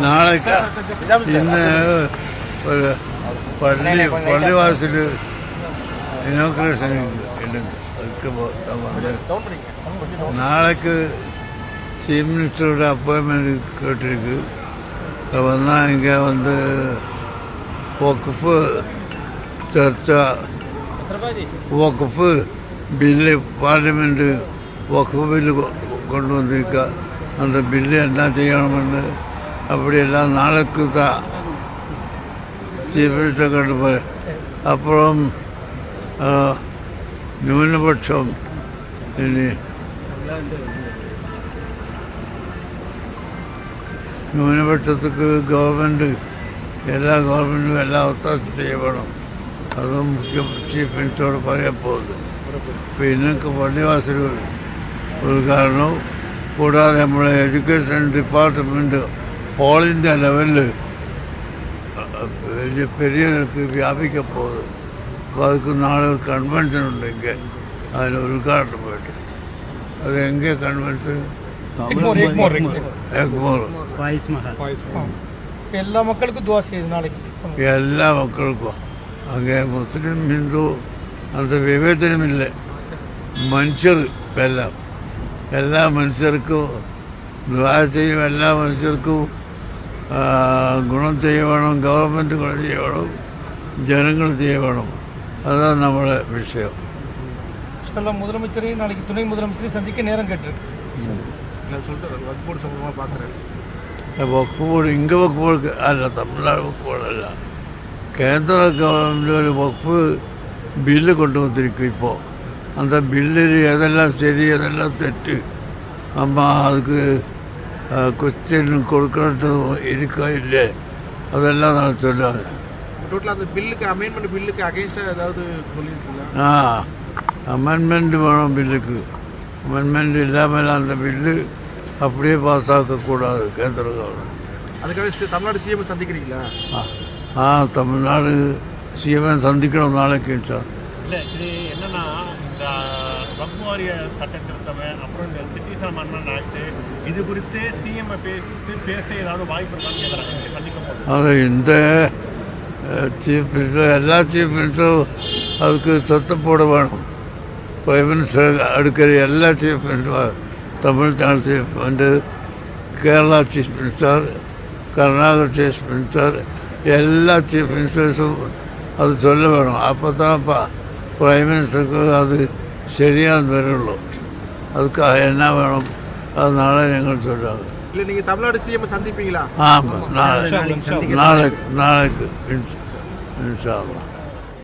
നാളേക്ക് ഇന്ന് ഒരു പള്ളിവാസിൽ ഇനോഗ്രേഷൻ ഇടുന്നു. നാളേക്ക് ചീഫ് மினிஸ்டரோட அப்பாயின்மெண்ட் கேட்டிருக்கு. வந்தால் இங்கே வக்ஃபு சர்ச்சா வக்ஃபு பில்லு பார்லிமெண்ட் வக்ஃபு பில்லு கொண்டு வந்திருக்கா. அந்த பில்லு என்ன செய்யணும்னு அப்படியெல்லாம் நாளைக்கு தான் சீஃப் மினிஸ்டர் கொண்டு போய் அப்புறம் ന്യൂനപക്ഷം ഇനി ന്യൂനപക്ഷத்துக்கு ഗവൺമെൻറ് എല്ലാ ഗവൺമെൻറ്റും എല്ലാ ഒത്താശ ചെയ്യണം. അതും ചീഫ് മിനിസ്റ്ററോട് പറയാൻ പോകുന്നത്. പിന്നെ പള്ളിവാസൽ ഉദ്ഘാടനവും കൂടാതെ നമ്മളെ എഡ്യൂക്കേഷൻ ഡിപ്പാർട്ട്മെൻറ്റ് ഓൾ ഇന്ത്യ ലെവലിൽ വലിയ പെരിയർക്ക് വ്യാപിക്കാൻ പോകുന്നത്. അപ്പോൾ அதுக்கு നാളെ ഒരു കൺവെൻഷൻ ഉണ്ടെങ്കിൽ അതിന് ഉദ്ഘാടനം പോയിട്ട് അത് എங்கே കൺവെൻഷൻ എഗ്മോർ എല്ലാ മക്കൾക്കും ദുആ ചെയ്തു നാളേക്ക് എല്ലാ മക്കൾക്കും അങ്ങനെ മുസ്ലിം ഹിന്ദു ಅಂತ വിവേചനമില്ല. മനുഷ്യർ എല്ലാ മനുഷ്യർക്കും ദുആ ചെയ്യും. എല്ലാ മനുഷ്യർക്കും ഗുണം ചെയ്യണം. ഗവൺമെൻറ് ഗുണം ചെയ്യണം, ജനങ്ങൾ ചെയ്യണം. அதான் நம்மளோட விஷயம். முதலமைச்சரையும் நாளைக்கு துணை முதலமைச்சரையும் சந்திக்க நேரம் கேட்டிருக்கு. വഖഫ് ഇங்கே വഖഫ് അല്ല, തമിഴ്നാട് വഖഫല്ല, കേന്ദ്ര ഗവൺമെൻറ് ഒരു വഖഫ് ബില്ല് കൊണ്ടുവന്നിരിക്കും. ഇപ്പോൾ அந்த ബില്ലിൽ ഏതെല്ലാം ശരി ഏതെല്ലാം തെറ്റ് நம்ம அதுக்கு கொஸ்டின் கொடுக்கறது இருக்கா இல்லை அதெல்லாம் நான் சொல்லாது. அமெண்ட்மெண்ட் வேணும் பில்லுக்கு. அமெண்ட்மெண்ட் இல்லாமல் அந்த பில்லு அப்படியே பாஸ் ஆக்கக்கூடாது கேந்திர கவர்மெண்ட். அதுக்காக தமிழ்நாடு சிஎம் சந்திக்கிறீங்களா? தமிழ்நாடு சிஎம் சந்திக்கணும் நாளைக்கு. இல்லை, இது என்னன்னா இந்த வக்ஃப் வாரிய சட்ட திருத்தமே அப்புறம் இந்த சிட்டிசன் அமெண்ட்மெண்ட் ஆக்ட் இது குறித்து சிஎம் பேச ஏதாவது வாய்ப்பு இருக்கான்னு கேட்குறாங்க. சந்திக்கும் போது அது இந்த ചീഫ് മിനിസ്റ്റർ എല്ലാ ചീഫ് മിനിസ്റ്ററും அதுக்கு சொத்தை போட வேணும். பிரைம் மினிஸ்டர் அடுக்கிற எல்லா chief minister, Tamil Nadu chief minister, Kerala chief minister, Karnataka chief minister, எல்லா சீஃப் மினிஸ்டர்ஸும் அது சொல்ல வேணும். அப்போ தான் பிரைம் மினிஸ்டருக்கு அது சரியாக வருള്ളൂ. அதுக்காக என்ன வேணும் அது நாளை எங்களுக்கு சொல்கிறாங்க. இல்லை, நீங்கள் தமிழ்நாடு சிஎம் சந்திப்பீங்களா? ஆமாம், நாளைக்கு இன்ஷா அல்லாஹ்.